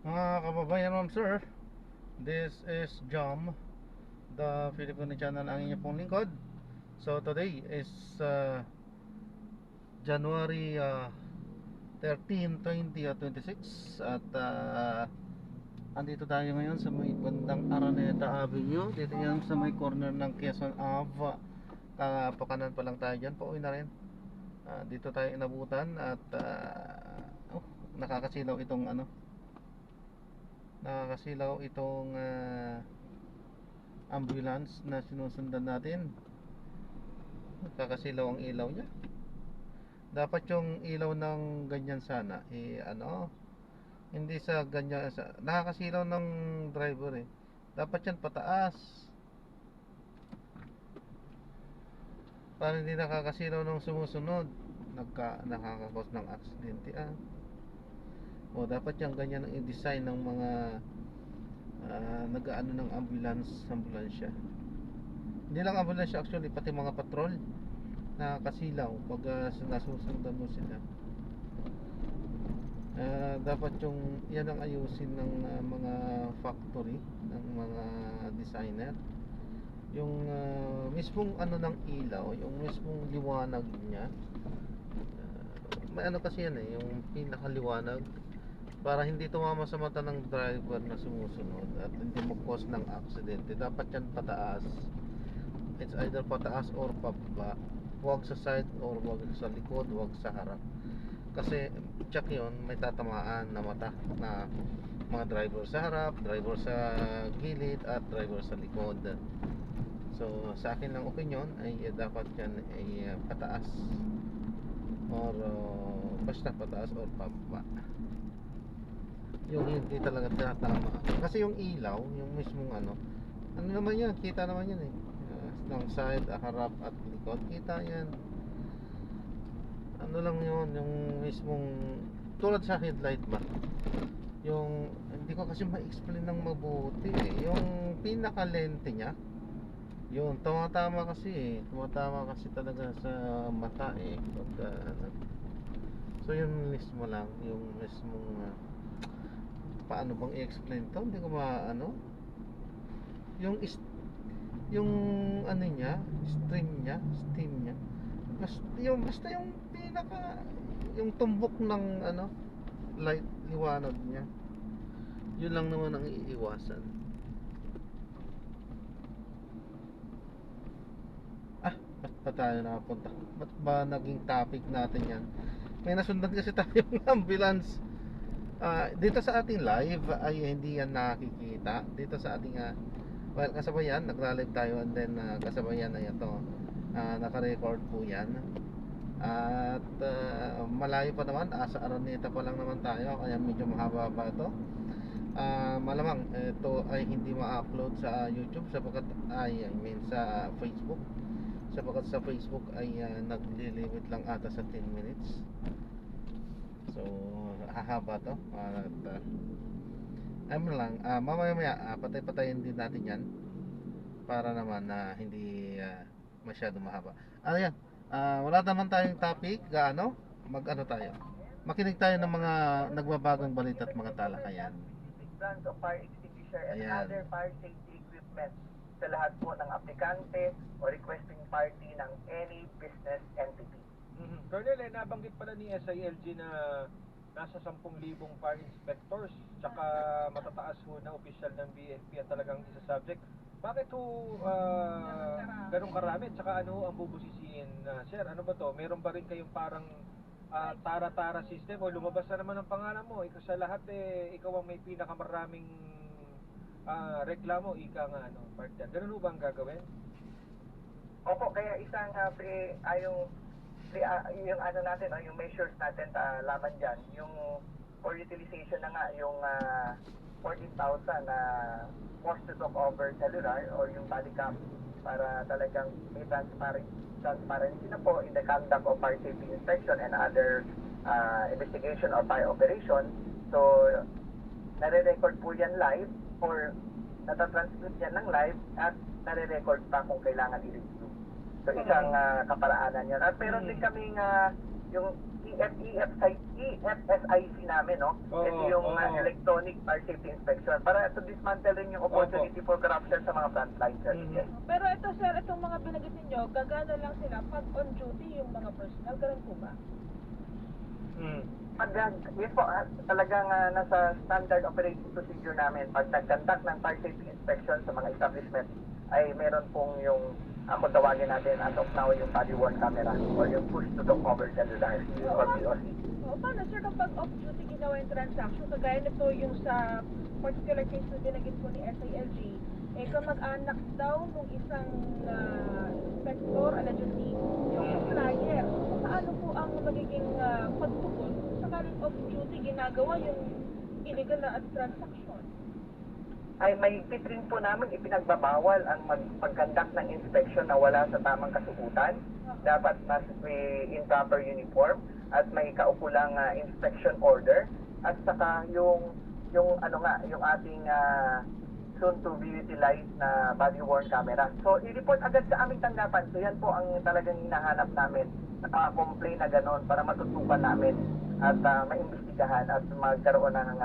Mga kababayan, ma'am sir, this is Jom, the Filipino channel ang inyong pong lingkod. So today is January 13, 2026 at andito tayo ngayon sa may bandang Araneta Avenue. Dito yan sa may corner ng Quezon Ave. Pakanan pa lang tayo dyan, pauwi na rin. Dito tayo inabutan at nakakasilaw itong ambulance na sinusundan natin. Nakakasilaw ang ilaw niya. Dapat yung ilaw ng ganyan sana hindi sa ganyan nakakasilaw ng driver dapat yan pataas para hindi nakakasilaw ng sumusunod, nakakakos ng aksidente o dapat yung ganyan ang i-design ng mga nag-aano ng ambulansya. Hindi lang ambulansya actually, pati mga patrol nakakasilaw pag nasusundan mo sila. Dapat yung yan ang ayusin ng mga factory, ng mga designer, yung mismong ng ilaw, yung mismong liwanag niya. May kasi yan yung pinakaliwanag para hindi tumama sa mata ng driver na sumusunod at hindi mag-cause ng aksidente. Dapat yan pataas, it's either pataas or pababa, huwag sa side or huwag sa likod, huwag sa harap. Kasi check yun, may tatamaan na mata na mga driver sa harap, driver sa gilid at driver sa likod. So sa akin lang opinion ay dapat yan ay pataas or basta pataas or pababa, yung hindi talaga tatama. Kasi yung ilaw, yung mismong ano naman yan, kita naman yan ng side, harap at likod, kita yan. Lang yun, yung mismong tulad sa headlight ba, yung hindi ko kasi ma-explain ng mabuti yung pinaka-lente niya, yun tumatama kasi talaga sa mata pagka so yun mismo lang, yung mismong paano bang i-explain to, hindi ko yung yung niya, steam niya, basta yung yung tumbok ng light, liwanag niya, yun lang naman ang iiwasan. Ba't pa tayo nakapunta? Ba't ba naging topic natin yan? May nasundan kasi tayong ambulance. Dito sa ating live ay hindi yan nakikita. Dito sa ating kasabayan, nagra-live tayo, and then kasabayan ay ito, naka-record po yan. At malayo pa naman, sa Araneta pa lang naman tayo, kaya medyo mahaba pa ito. Malamang ito ay hindi ma-upload sa YouTube sapagkat I mean sa Facebook, sapagkat sa Facebook ay nagli-limit lang ata sa 10 minutes. So hahaba to at mamaya patay-patayin din natin yan para naman na hindi masyado mahaba. Yan, wala naman tayong topic, tayo, makinig tayo ng mga nagbabagong balita at mga talakayan. Plans of fire extinguisher and other fire safety equipment sa lahat po ng aplikante o requesting party ng any business entity. Colonel, nabanggit pala ni SILG na nasa 10,000 fire inspectors tsaka matataas ho na opisyal ng BNP at talagang isa subject. Bakit ho ganun karami? Tsaka ano ang bubusisiin, sir? Ano ba to? Meron ba rin kayong parang tara-tara system o lumabas na naman ang pangalan mo? Ikaw sa lahat ikaw ang may pinakamaraming reklamo, ika nga partner. Ganun ho ba ang gagawin? Opo, kaya isang yung natin, yung measures natin laban dyan, yung for utilization na nga, yung 14,000 na forced to talk over cellular or yung body cam para talagang may transparency na po in the conduct of fire safety inspection and other investigation or fire operation. So, nare-record po yan live or natatransmit yan ng live at nare-record pa kung kailangan i-review. So isang kaparaanan yan. At meron din kaming yung EFSIC namin, no? Oo, Ito yung oo. Electronic Fire Safety Inspection para to dismantle rin yung opportunity for corruption sa mga frontline services. Pero ito sir, itong mga binagit ninyo, gagana lang sila pag on duty yung mga personnel, ganun po ba? Yes po, talagang nasa standard operating procedure namin. Pag nag-conduct ng fire safety inspection sa mga establishment, ay meron pong yung, kung tawagin natin as of now, yung body-worn camera or yung push-to-talk over cellular, yung POC. O paano sir kapag off-duty ginawa yung transaction, kagaya nito yung sa particular case na binagit po ni SILG, eh kamag-anak daw nung isang inspector, allegedly, yung supplier. Paano po ang magiging pagtugon sakaling off-duty ginagawa yung illegal na transaction? Ay mahigpit rin po namin ipinagbabawal ang mag-conduct ng inspection na wala sa tamang kasukutan. Dapat may in proper uniform at may kaukulang inspection order at saka yung ating soon to be utilized na body worn camera. So i-report agad sa aming tanggapan. So yan po ang talagang hinahanap namin, complain na gano'n para matutukan namin at maimbestigahan at magkaroon ng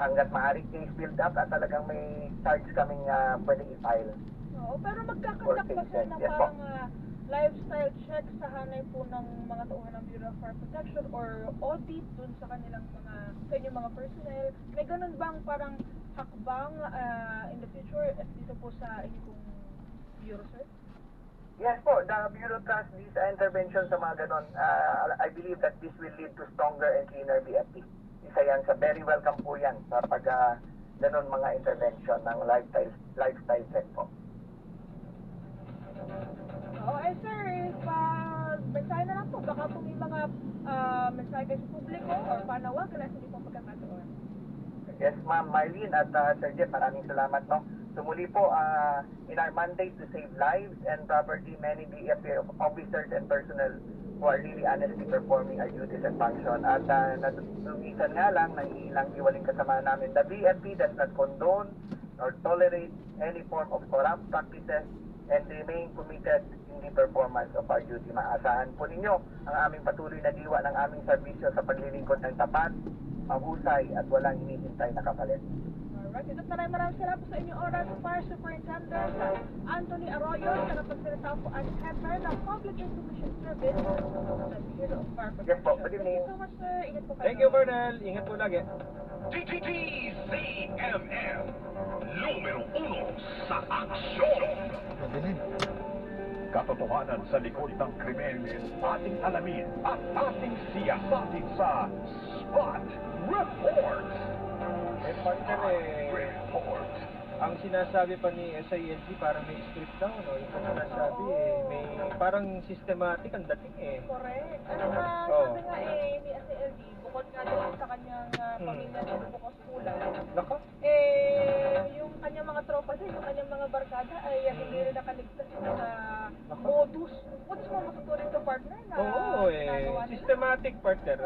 hanggat maaari case build up at talagang may charge kaming pwedeng i-file. Oo, pero magkakandak ba sir na Yes po. parang lifestyle check sa hanay po ng mga tauhan ng Bureau of Fire Protection or audit dun sa kanilang sa inyong mga personnel? May ganun bang parang hakbang in the future at dito po sa inyong Bureau, sir? Yes po, the Bureau trusts this intervention sa mga ganon. I believe that this will lead to stronger and cleaner BFP. Isa yan sa very welcome po yan sa pag ganon mga intervention ng lifestyle check po. Oo, sir, mensahe na lang po. Baka po may mga mensahe kayo sa publiko or panawagan na sa inyong pagkakataon. Yes ma'am Marlene at Sir Jeff, maraming salamat no. So muli po, in our mandate to save lives and property, many BFP officers and personnel who are really honestly performing our duties and function. At natutugisan nga lang ng ilang iwaling kasama namin, the BFP does not condone or tolerate any form of corrupt practices and remain committed in the performance of our duty. Maasahan po ninyo ang aming patuloy na diwa ng aming serbisyo sa paglilingkod ng tapat, mahusay at walang hinihintay na kapalit. Alright, ito maraming salamat sa inyong oras, Fire Superintendent Anthony Arroyo, sa napagsalita po at Head ng Public Information Service ng Bureau of Fire Protection. Yes po, good evening. Thank you so much, sir. Ingat po kayo. Thank you, Bernal. Ingat po lagi. DZMM Numero 1 sa aksyon. Madilim. Katotohanan sa likod ng krimen, ating alamin at ating siyasatin sa Spot Report. Partner Report. ang sinasabi pa ni SILG parang may script daw, no? Yung sinasabi may parang systematic ang dating Correct. Ano nga, Oo. sabi nga ni SLG, bukod nga doon sa kanyang pamilya na bukas kulang, Nako. yung kanyang mga tropa din, yung kanyang mga barkada ay hindi rin nakaligtas sa Nako. modus mo masuturin sa partner na Oo, ginagawa nila. systematic partner.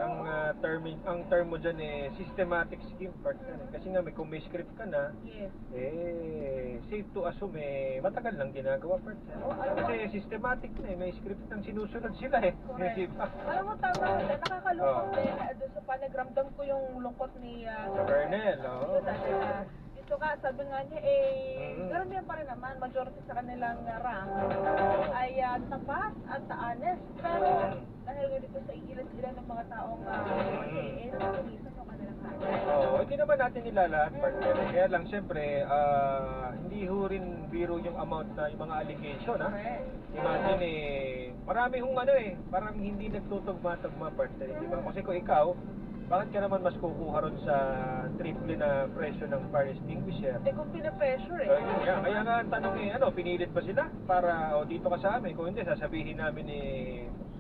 Ang term mo dyan systematic scheme partner. Kasi nga kung may script ka na, Yes. safe to assume matagal lang ginagawa partner. Kasi systematic na may script ng sinusunod sila Correct. Di ba? Alam mo, tama ka din. Nakakalungkot Oo. din. Doon sa panagramdam ko yung lungkot ni Colonel, oo. dito ka, sabi nga niya, ganun yan pa rin naman, majority sa kanilang rank ay tapat at honest. Pero dahil nga dito sa ilan ng mga taong natutulisan yung kanilang hanay. Oo, hindi naman natin nilalahat partner. Kaya lang syempre, hindi ho rin biro yung amount na yung mga allegation Correct. Imagine marami hong parang hindi nagtutugma-tugma partner, di ba? Kasi kung ikaw, bakit ka naman mas kukuha ron sa triple na presyo ng fire extinguisher? Kung pinapressure Yun nga. Kaya nga ang tanong pinilit ba sila para dito ka sa amin? Kung hindi, sasabihin namin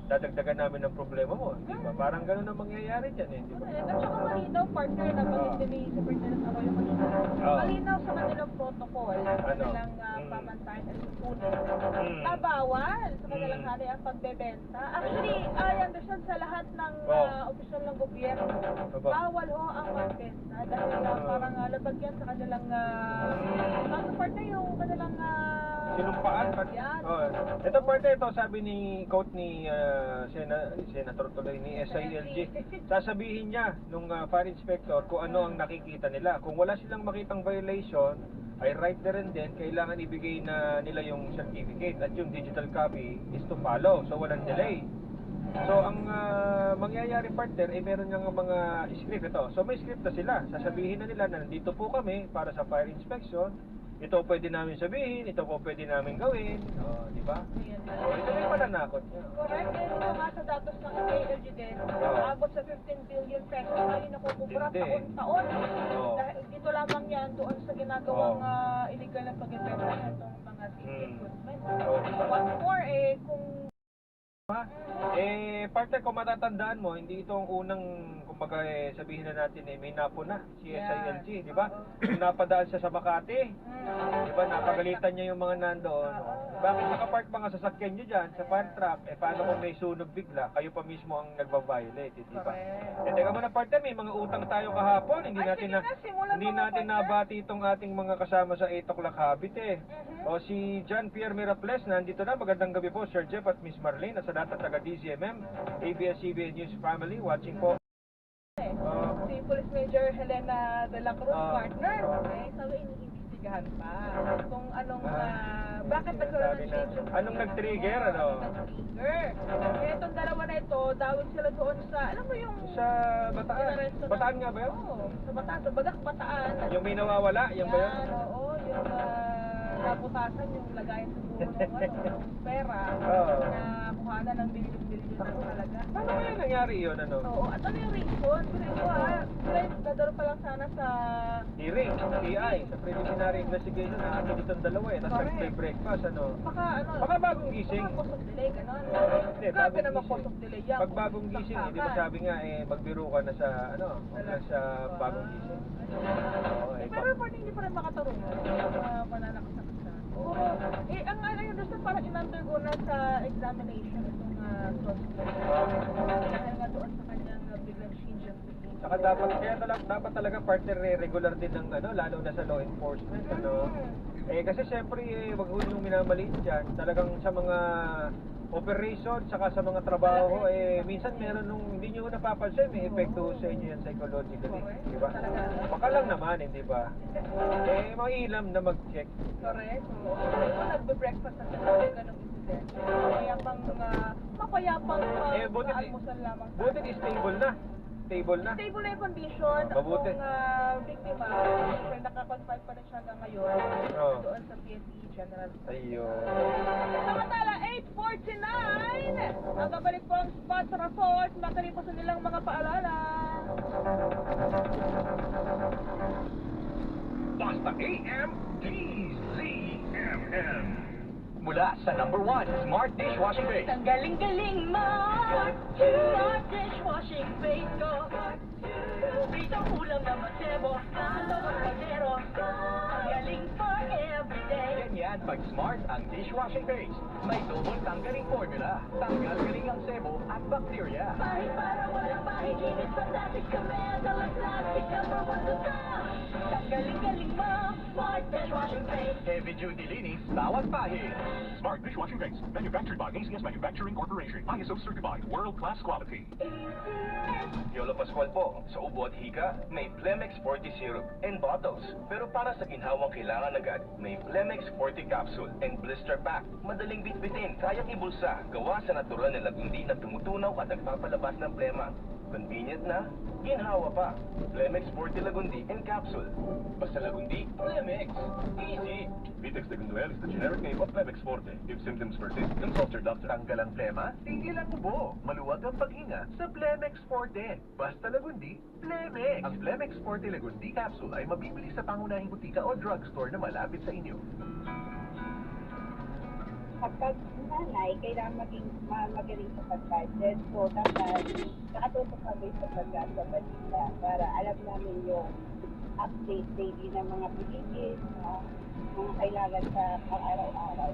dadagdagan namin ng problema mo. Di ba? Parang ganun ang mangyayari dyan di ba? At saka malinaw, partner, na pag ni Superintendent Arroyo kanina, malinaw sa kanilang protocol, sa kanilang pamantayan at susunin, na bawal sa kanilang hanay ang pagbebenta. Actually, I understand sa lahat ng opisyal ng gobyerno, bawal ho ang magbenta dahil parang labag yan sa kanilang partner yung kanilang sinumpaan. Yan. Oh, ito parte ito, sabi ni quote ni Senator tuloy ni SILG. Sasabihin niya nung fire inspector kung ano ang nakikita nila. Kung wala silang makitang violation, ay right na rin din, kailangan ibigay na nila yung certificate at yung digital copy is to follow. So walang delay. So ang mangyayari partner ay meron ng mga script ito. So may script na sila. Sasabihin na nila na nandito po kami para sa fire inspection. Ito pwede namin sabihin, ito po pwede namin gawin. Oh, di ba? Ayan na. Oh, ito yung mananakot niya. Correct. Meron pa nga sa datos ng SILG din. Abot sa 15 billion pesos tayo nakukubra Hindi. taon-taon. Oo. Dahil dito lamang yan doon sa ginagawang illegal na pag-ibenta itong mga safety equipment. Oo. What more kung Partner, kung matatandaan mo, hindi ito ang unang, kumbaga sabihin na natin may napo na si SILG, di ba? Kung napadaan siya sa Makati, di ba, napagalitan niya yung mga nandoon. Bakit nakapark mga sasakyan niyo dyan sa fire truck? Paano kung may sunog bigla? Kayo pa mismo ang nagbabiolate, di ba? Teka muna partner, may mga utang tayo kahapon, hindi Ay, natin sige na, simulan hindi mo na, natin partner. nabati itong ating mga kasama sa 8 o'clock habit eh. O si John Pierre Miraples, nandito na. Magandang gabi po, Sir Jeff at Miss Marlene. At sa lahat ng taga DZMM, ABS-CBN News Family, watching po. si Police Major Helena de la Cruz, Ah. partner, sabi iniimbestigahan pa kung anong, bakit nagkaroon Sabi ng na, change of anong nag-trigger, ano? Nag-trigger. Kaya itong dalawa na ito, dawit sila doon sa, alam mo yung... Sa Bataan. Inaresto na- Bataan nga ba yun? Oo, sa Bataan, sa Bagak Bataan. Yung may nawawala, yan ba yun? Oo, yung naputasan yung lagayan siguro ng pera Oo. na kuhanan ng bilyon-bilyon ng halaga. Paano kaya nangyari yun, ano? Oo, at ano yung reason? Kasi ito sila dadalo pa lang sana sa... Hearing, PI, sa preliminary investigation na atin itong dalawa eh. Tapos Correct. nag-breakfast, ano? Baka ano... Baka bagong gising. Baka cause of delay, gano'n. Hindi, Grabe bagong naman gising. cause of delay yan. Pag bagong gising, di ba sabi nga magbiro ka na sa, ano, huwag na sa bagong gising. Oo, Pero parang hindi pa rin makatarong yun. Mananaksak siya. Oo. Ang ano yun, doon parang in-undergo na sa examination itong suspect. Dahil nga doon sa kanyang biglang change of behavior. Saka dapat talaga partner regular din ng ano, lalo na sa law enforcement, ano. Kasi syempre wag ho yung minamaliit diyan. Talagang sa mga operation saka sa mga trabaho minsan meron nung hindi niyo napapansin, may epekto sa inyo yan psychologically, di ba? Baka lang naman, hindi ba? Mailam na mag-check. Correct. Oo. Ito, nagbe-breakfast na sa ganong incident. Mapayapang almusal lamang. Buti stable na. Stable na. Stable na yung condition Mabuti. ng biktima. Siyempre, nakakonfine pa rin siya hanggang ngayon Oo. doon sa PNP General. Ayun. Samantala, 8:49! Babalik po ang spot report makalipas sa nilang mga paalala. Basta AM DZMM. Mula sa #1 Smart Dishwashing Base. Ang galing-galing mo, Smart dishwashing base ko. Pritong ulam na masebo, lalo ang pagero. Ang galing for everyday. Ganyan pag Smart ang dishwashing base. May double tanggaling formula. Tanggal galing ang sebo at bacteria. Pahit para walang pahiginis, fantastic kami. Dalang plastic number 1 to top. Ang galing-galing mo, Smart dishwashing base. Heavy duty linis, bawat pahit. Smart Dishwashing Base. Manufactured by ACS Manufacturing Corporation. ISO certified. World-class quality. Yolo Pascual po. Sa ubo at hika, may Plemex 40 syrup and bottles. Pero para sa ginhawang kailangan agad, may Plemex 40 capsule and blister pack. Madaling bitbitin, kayang ibulsa, gawa sa natural na lagundi na tumutunaw at nagpapalabas ng plema. Convenient na, ginhawa pa. Plemex 40 Lagundi and capsule. Basta Lagundi, Plemex. Easy. Vitex de Gunduel is the generic name of Plemex Forte. If symptoms persist, consult your doctor. Tanggal ang plema, tigil ang ubo. Maluwag ang paghinga sa Plemex Forte. Basta Lagundi, Plemex. Ang Plemex Forte Lagundi capsule ay mabibili sa pangunahing butika o drugstore na malapit sa inyo. Kapag nanay, kailangan maging magaling sa pag-budget. So, dapat nakatutok kami sa pag-asa balita para alam namin yung update daily ng mga bilihin, mga kailangan sa pang-araw-araw.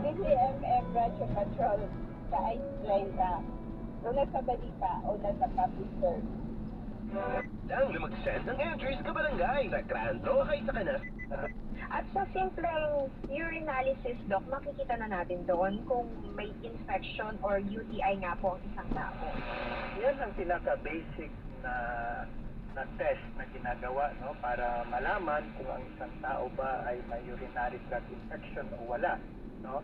DZMM Radio Patrol sa Ice Line una sa balita o sa public service. lang na mag-send ng entries ka barangay. Nagtrandro kay sa kana. At sa simpleng urinalysis, Doc, makikita na natin doon kung may infection or UTI nga po ang isang tao. Yan ang pinaka-basic na test na ginagawa, no, para malaman kung ang isang tao ba ay may urinary tract infection o wala, no.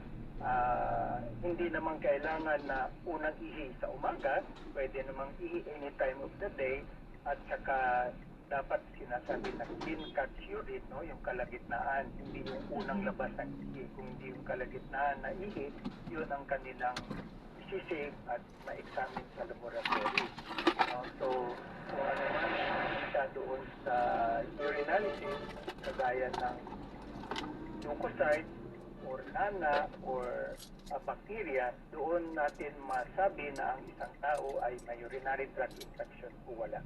Hindi naman kailangan na unang ihi sa umaga, pwede namang ihi any time of the day, at saka dapat sinasabi na clean cut urine, no, yung kalagitnaan, hindi yung unang labas ng ihi. Kung hindi yung kalagitnaan na ihi, yun ang kanilang isisave at ma-examine sa laboratory. No? So, kung ano man nakikita doon sa urinalysis, kagaya ng leukocyte or nana or bacteria, doon natin masabi na ang isang tao ay may urinary tract infection o wala.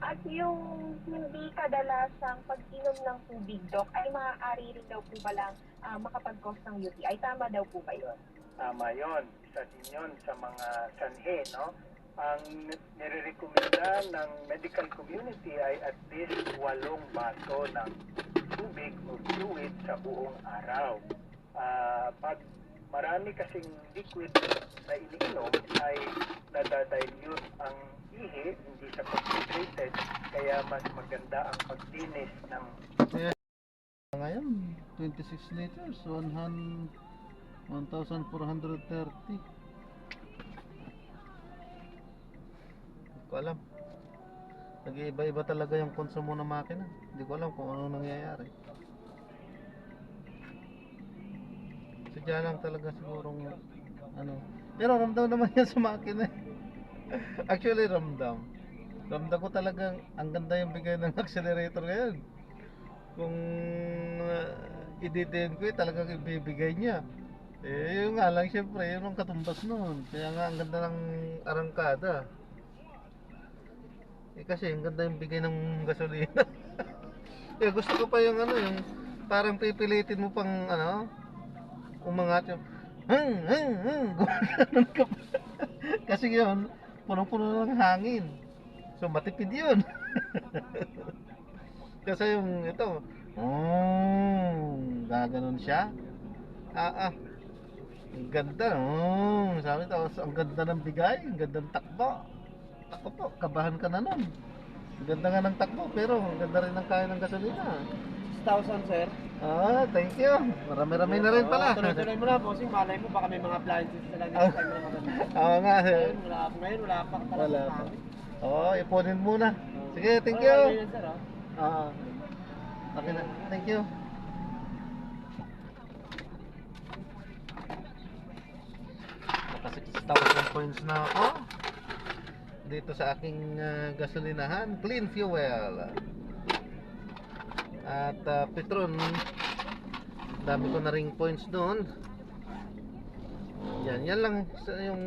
At yung hindi kadalasang pag-inom ng tubig, Doc, ay maaari rin daw po palang makapag-cause ng UTI. Tama daw po ba yun? Tama yun. Isa din yun sa mga sanhe, no? Ang nire-recommenda ng medical community ay at least 8 baso ng tubig o fluid sa buong araw. Pag marami kasing liquid na iniinom ay nadadilute ang ihi, hindi siya concentrated, kaya mas maganda ang paglinis ng Ngayon, 26 liters, 1,430. Hindi ko alam. Nag-iiba-iba talaga yung konsumo ng makina. Hindi ko alam kung ano nangyayari. Sadya lang talaga sigurong ano. Pero ramdam naman yan sa makina. Actually, ramdam ko talagang ang ganda yung bigay ng accelerator ngayon. Kung i-detain ko talagang ibibigay niya. Yun nga lang, syempre yun ang katumbas nun. Kaya nga ang ganda ng arangkada. Kasi ang ganda yung bigay ng gasolina. Gusto ko pa yung yung parang pipilitin mo pang umangat yung gumagano'n ka pa. Kasi yun, punong-puno ng hangin. So matipid yun. Kasi yung ito, gaganon siya. Ang ganda, sabi tapos ang ganda ng bigay, ang ganda ng takbo. Ako po, kabahan ka na nun. Ang ganda nga ng takbo, pero ang ganda rin ng kaya ng gasolina. 6,000, sir. Thank you. Marami-rami na rin pala. Tuloy-tuloy mo na, bossing. Malay mo, baka may mga appliances sila next time na maganda. Oo nga. Ngayon, wala pa talaga Wala sa pa. amin. Ipunin muna. Sige, thank you. Yan, sir, Okay na. Thank you. Naka 6,000 points na ako dito sa aking gasolinahan, Clean Fuel. At Petron, dami ko na ring points doon. Yan lang yung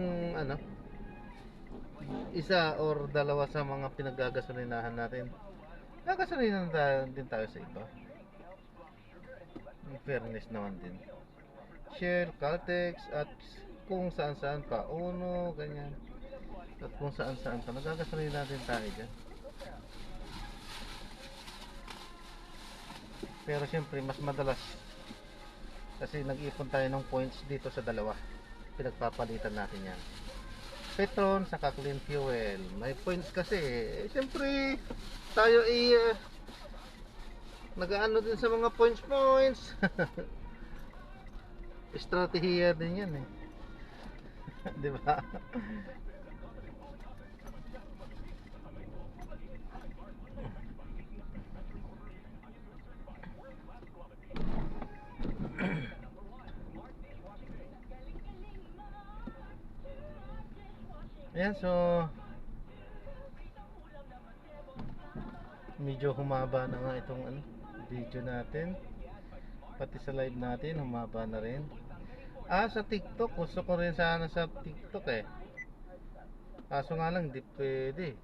isa or dalawa sa mga pinagagasolinahan natin. Nagasolinahan din tayo sa iba. In fairness naman din. Shell, Caltex, at kung saan-saan pa, Uno, ganyan. At kung saan-saan pa, nagagasolinahan din tayo dyan. Pero syempre mas madalas kasi nag-ipon tayo ng points dito sa dalawa. Pinagpapalitan natin yan. Petron saka Clean Fuel. May points kasi. Syempre tayo nag-aano din sa mga points. Estratehiya din yan Di ba? Ayan, so medyo humaba na nga itong video natin, pati sa live natin humaba na rin. Sa TikTok, gusto ko rin sana sa TikTok kaso nga lang di pwede.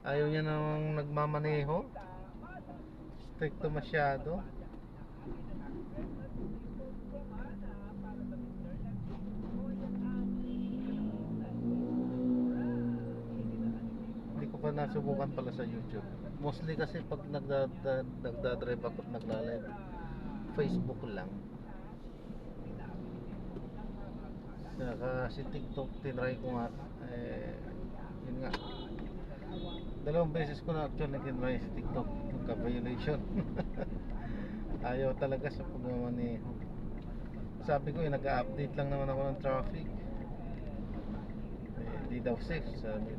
Ayaw niya nang nagmamaneho, stricto masyado. nasubukan pala sa YouTube. Mostly kasi pag nagdadrive ako at nagla-live, Facebook lang. Saka si TikTok, tinry ko nga. Yun nga. 2 beses ko na actually tinry si TikTok. Nagka-violation. Ayaw talaga sa pagmamaneho. Sabi ko, nag-update lang naman ako ng traffic. Hindi daw safe, sabi.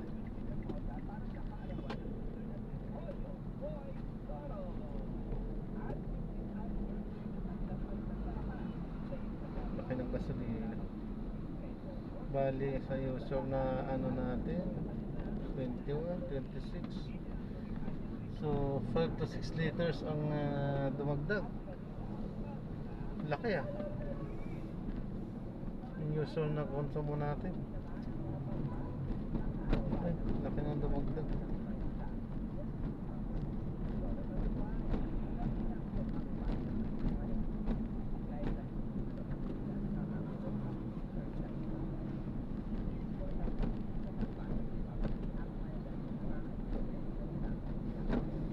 Laki ng gasolina. Bali sa user na ano natin, 21, 26. So 5 to 6 liters ang dumagdag. Laki ah. Yung user na konsumo natin. Ay, laki ng dumagdag.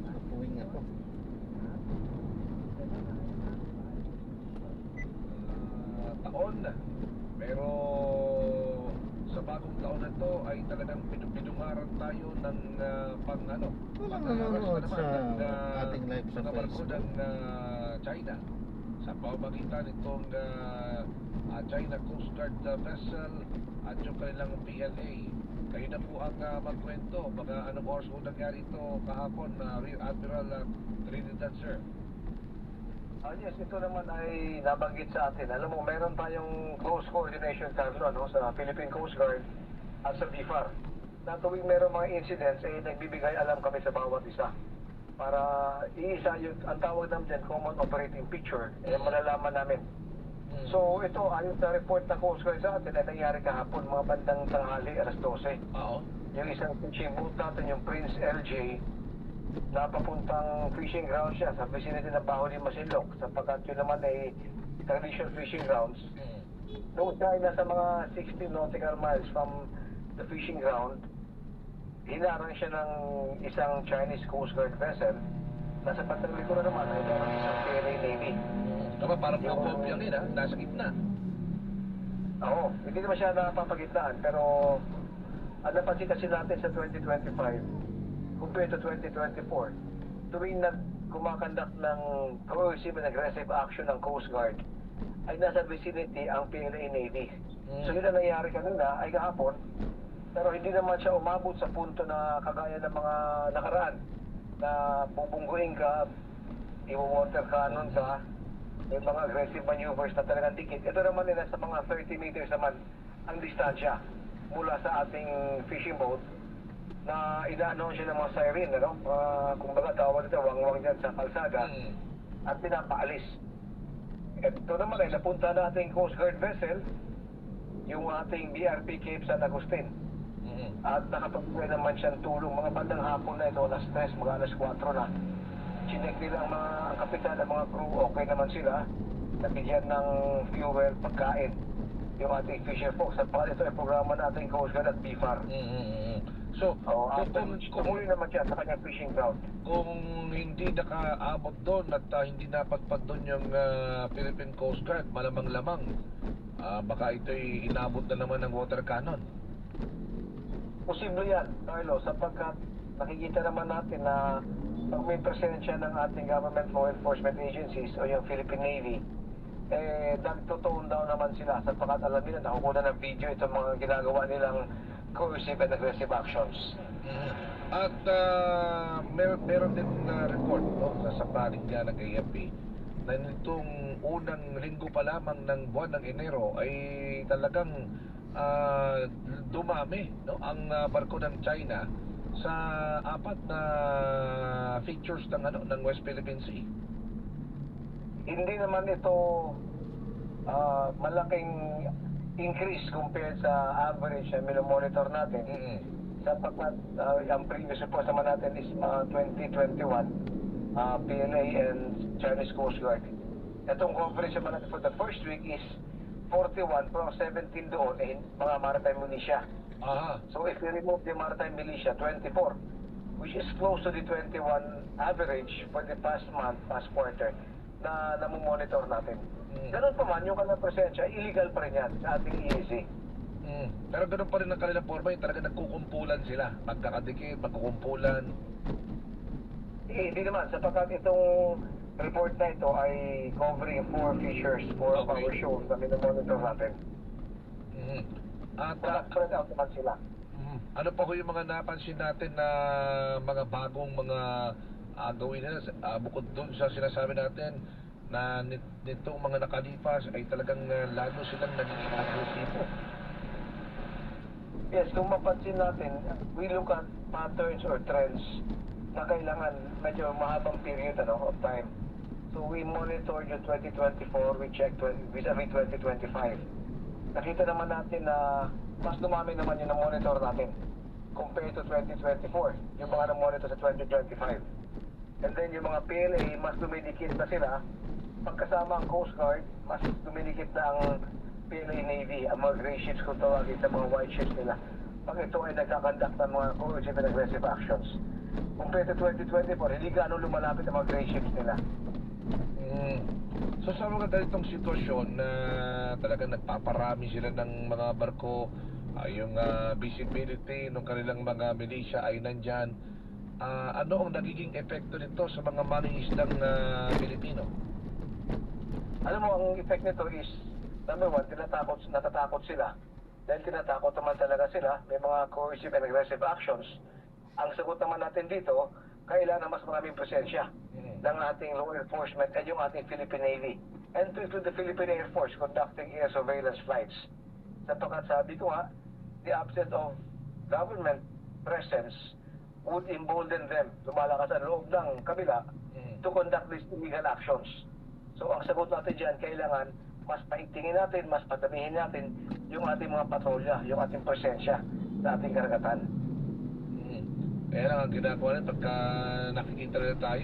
Napuwing ako. Taon, pero sa bagong taon na to ay talagang pinungaran tayo ng pang ano, Walang nanonood sa ating live sa mga barko Facebook. ng China sa pamamagitan nitong China Coast Guard vessel at yung kanilang PLA. Kayo na po ang magkwento. Baka anong oras po nangyari ito kahapon, Rear Admiral Trinidad, sir? Yes, ito naman ay nabanggit sa atin. Alam mo, meron tayong close coordination tayo sa Philippine Coast Guard at sa BFAR. Na tuwing meron mga incidents, nagbibigay alam kami sa bawat isa. Para iisa yung, ang tawag namin dyan, Common Operating Picture, malalaman namin. So ito, ayon sa report na Coast Guard sa atin, ay nangyari kahapon, mga bandang tanghali, alas 12. Oo. Yung isang fishing boat natin, yung Prince LJ, na papuntang fishing ground siya sa vicinity ng Baho ni Masinloc, sapagkat yun naman ay traditional fishing grounds. Noong siya ay nasa mga 16 nautical miles from the fishing ground, hinarang siya ng isang Chinese Coast Guard vessel. Nasa bandang likuran naman ay meron isang PLA Navy. Tama, parang pop-up yan ha, nasa gitna. Oo, hindi naman siya napapagitnaan, pero ang napansin kasi natin sa 2025 compared to 2024, tuwing kumakandak ng coercive and aggressive action ng Coast Guard, ay nasa vicinity ang PLA Navy. So yun ang nangyari kanina ay kahapon, pero hindi naman siya umabot sa punto na kagaya ng mga nakaraan na bubungguin ka, i-water cannon ka, may mga aggressive maneuvers na talagang dikit. Ito naman nila sa mga 30 meters naman ang distansya mula sa ating fishing boat na ina-announce siya ng mga siren, ano? Kumbaga tawag nito, wang-wang dyan sa kalsada at pinapaalis. Ito naman ay napunta na ating Coast Guard vessel, yung ating BRP Cape San Agustin. At nakapagbigay naman siyang tulong. Mga bandang hapon na ito, alas 3, mga alas 4 na. Chinek nila ang kapitan at mga crew, okay naman sila. Nabigyan ng fuel, pagkain yung ating fisher folks. At ito ay programa natin Coast Guard at BFAR. So, kumuloy naman siya sa kanyang fishing ground. Kung hindi nakaabot doon at hindi napadpad doon yung Philippine Coast Guard, malamang-lamang, baka ito'y inabot na naman ng water cannon. Posible yan, Carlo, sapagkat nakikita naman natin na pag may presensya ng ating government law enforcement agencies o yung Philippine Navy, nagtotone down naman sila sapagkat alam nila, nakukuha ng video itong mga ginagawa nilang coercive and aggressive actions. At meron din report sa panig nga ng AFP na nitong unang linggo pa lamang ng buwan ng Enero ay talagang dumami ang barko ng China sa 4 na features ng West Philippine Sea. Hindi naman ito malaking increase compared sa average na minomonitor natin. Sapagkat ang previous report naman natin is 2021 PLA and Chinese Coast Guard. Itong coverage naman natin for the first week is 41 pero 17 doon mga maritime militia. So if you remove the maritime militia, 24. which is close to the 21 average for the past month, past quarter, na namumonitor natin. Ganun pa man, yung kanilang presensya, illegal pa rin yan sa ating EEZ. Pero ganun pa rin ang kanilang forma, talaga nagkukumpulan sila. Pagkakadikit, magkukumpulan. Hindi naman, sapagkat itong report na ito ay covering 4 fishers, 4 power shows na minamonitor natin. At spread out naman sila. Ano pa ko yung mga napansin natin na mga bagong mga gawin nila, bukod doon sa sinasabi natin na nitong mga nakalipas ay talagang lalo silang naging agresibo. Yes, kung mapansin natin, we look at patterns or trends na kailangan medyo mahabang period of time. So we monitor yung 2024, we check vis-a-vis 2025. Nakita naman natin na mas dumami naman yung na-monitor natin compared to 2024, yung mga na-monitor sa 2025. And then yung mga PLA, mas dumidikit na sila. Pagkasama ang Coast Guard, mas dumidikit na ang PLA Navy, ang mga gray ships kung tawagin sa mga white ships nila. Pag ito ay nagkakandak ng mga coercive and aggressive actions. Compared to 2024, hindi gano'ng lumalapit ang mga gray ships nila. So sa mga ganitong sitwasyon na talagang nagpaparami sila ng mga barko, yung visibility ng kanilang mga militia ay nandyan, ano ang nagiging epekto nito sa mga mangingisdang Pilipino? Alam mo, ang effect nito is, number one, natatakot sila. Dahil tinatakot naman talaga sila, may mga coercive and aggressive actions. Ang sagot naman natin dito, kailangan mas maraming presensya ng ating law enforcement at yung ating Philippine Navy. And to include the Philippine Air Force conducting air surveillance flights. Sapagkat sabi ko nga, the absence of government presence would embolden them, lumalakas ang loob ng kabila, to conduct these illegal actions. So ang sagot natin dyan, kailangan mas paigtingin natin, mas padamihin natin yung ating mga patrolya, yung ating presensya sa ating karagatan. Kaya lang ang ginagawa nila pagka nakikita nila tayo,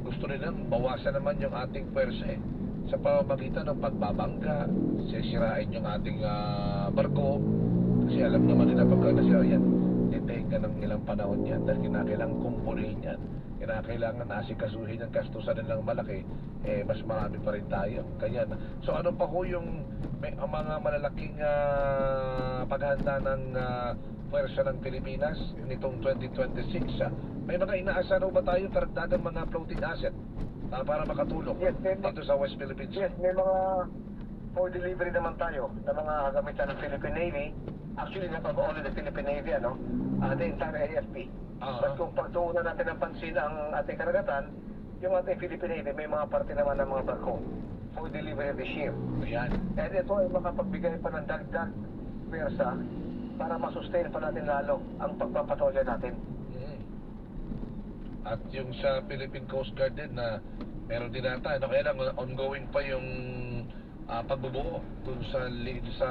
gusto nilang bawasan naman yung ating pwersa sa pamamagitan ng pagbabangga, sisirain yung ating barko. Kasi alam naman nila pagka nasira yan, titake ng ilang panahon yan dahil kinakailangan kumpulin yan. Kinakailangan asikasuhin ang kastusan nilang malaki, mas marami pa rin tayo. Kaya, so ano pa ho yung mga malalaking paghahanda ng pwersa ng Pilipinas nitong 2026? May mga inaasahan ba tayo karagdagang mga floating asset para makatulong dito sa West Philippines? Yes, may mga for delivery naman tayo ng mga gamitan ng Philippine Navy. Actually, not only the Philippine Navy, the entire AFP. But kung pagtuunan natin ng pansin ang ating karagatan, yung ating Philippine Navy, may mga parte naman ng mga barko for delivery of the ship. Ayan. And ito ay makapagbigay pa ng dagdag pwersa para masustain pa natin lalo ang pagpapatrolya natin. At yung sa Philippine Coast Guard din na meron din nata, kaya lang ongoing pa yung pagbubuo dun sa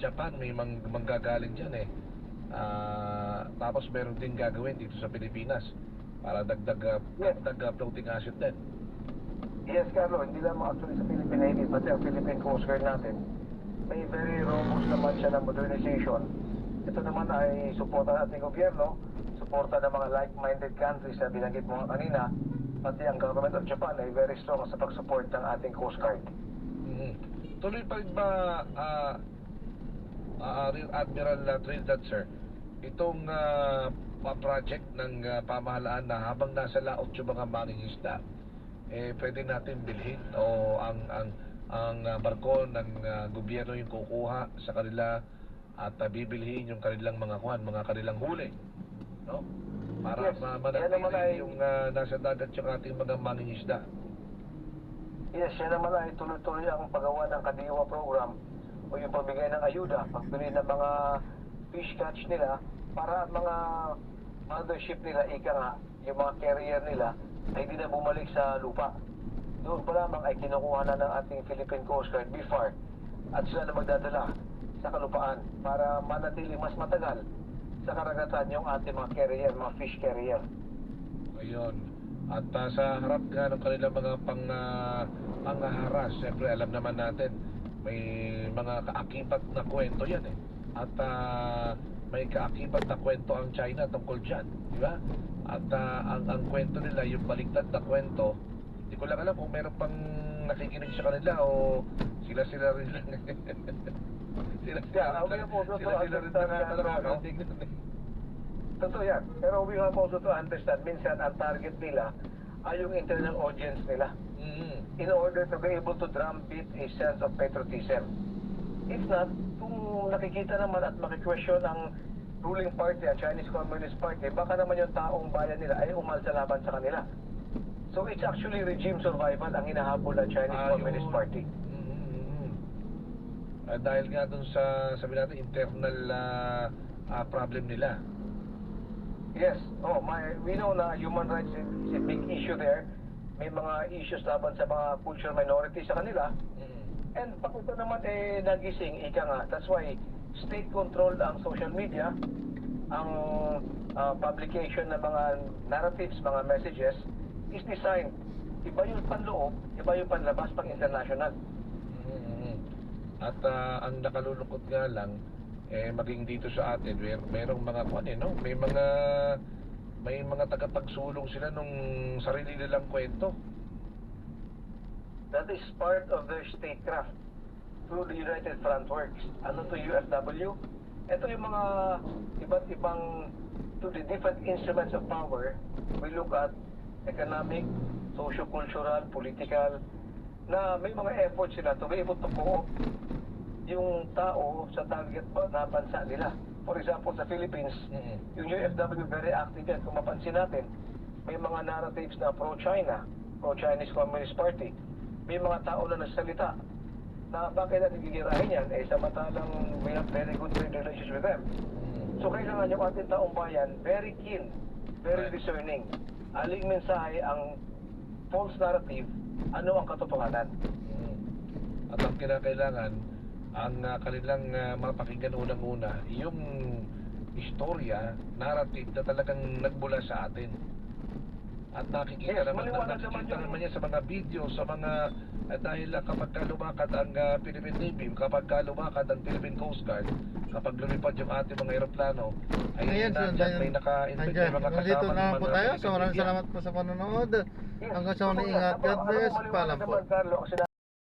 Japan, may manggagaling dyan tapos meron din gagawin dito sa Pilipinas para dagdag floating asset din. Yes, Carlo, hindi lang actually sa Philippine Navy, pati ang Philippine Coast Guard natin, may very robust naman siya ng modernization. Ito naman ay suporta ng ating gobyerno, suporta ng mga like-minded countries na binanggit mo kanina, pati ang government of Japan ay very strong sa pag-support ng ating Coast Guard. Tuloy pa rin ba, Rear Admiral Trinidad, sir, itong project ng pamahalaan na habang nasa laot yung mga mangingisda, pwede natin bilhin o ang barko ng gobyerno yung kukuha sa kanila at bibilhin yung kanilang mga kanilang huli, no? Para Yes, manatili yung nasa dagat yung ating mga mangingisda. Yes, yan naman ay tuloy-tuloy ang paggawa ng Kadiwa program o yung pagbigay ng ayuda, pagbili ng mga fish catch nila para ang mga mothership nila, ika nga, yung mga carrier nila ay hindi na bumalik sa lupa. Doon pa lamang ay kinukuha na ng ating Philippine Coast Guard, BFAR, at sila na magdadala sa kalupaan para manatili mas matagal sa karagatan yung ating mga carrier, mga fish carrier. Ayun. At sa harap nga ng kanilang mga panghaharas, siyempre alam naman natin may mga kaakibat na kwento yan At may kaakibat na kwento ang China tungkol dyan, di ba? At ang kwento nila, yung baliktad na kwento, hindi ko lang alam kung meron pang nakikinig sa kanila o sila rin lang. sila rin nakakarating. Totoo yan. Pero we have also to understand, minsan ang target nila ay yung internal audience nila. In order to be able to drumbeat a sense of patriotism. If not, kung nakikita naman at maki-question ang ruling party, ang Chinese Communist Party, baka naman yung taong bayan nila ay umalsa laban sa kanila. So it's actually regime survival ang hinahabol ng Chinese Communist Party. Dahil nga dun sa, sabi natin, internal problem nila. Yes. We know na human rights is a big issue there. May mga issues laban sa mga cultural minorities sa kanila. And pag ito naman nagising, ika nga, that's why state controlled ang social media, ang publication ng mga narratives, mga messages, is designed. Iba yung panloob, iba yung panlabas pang international. At ang nakalulungkot nga lang, maging dito sa atin, merong mga may mga tagapagsulong sila nung sarili nilang kwento. That is part of their statecraft through the United Front Works. Ano to UFW? Ito yung mga iba't ibang, to the different instruments of power. We look at economic, socio-cultural, political, na may mga efforts sila to be able to co-op yung tao sa target na bansa nila. For example, sa Philippines, yung UFW very active yan. Kung mapansin natin, may mga narratives na pro-China, pro-Chinese Communist Party. May mga tao na nagsalita na bakit natin gigirahin yan, samantalang we have very good trade relations with them. So kailangan yung ating taong bayan, very keen, very discerning. Aling mensahe ang false narrative, ano ang katotohanan. At ang kinakailangan, ang kanilang mapakinggan unang-una, yung istorya, narrative na talagang nagmula sa atin. At nakikita naman yan sa mga video, sa mga dahil kapag lumakad ang Philippine Navy, kapag lumakad ang Philippine Coast Guard, kapag lumipad yung ating mga aeroplano, ay nandyan may naka-inspect yung mga kasama. Nandito na po tayo. So maraming salamat po sa panonood. Hanggang sa muli, ingat. God bless. Paalam po.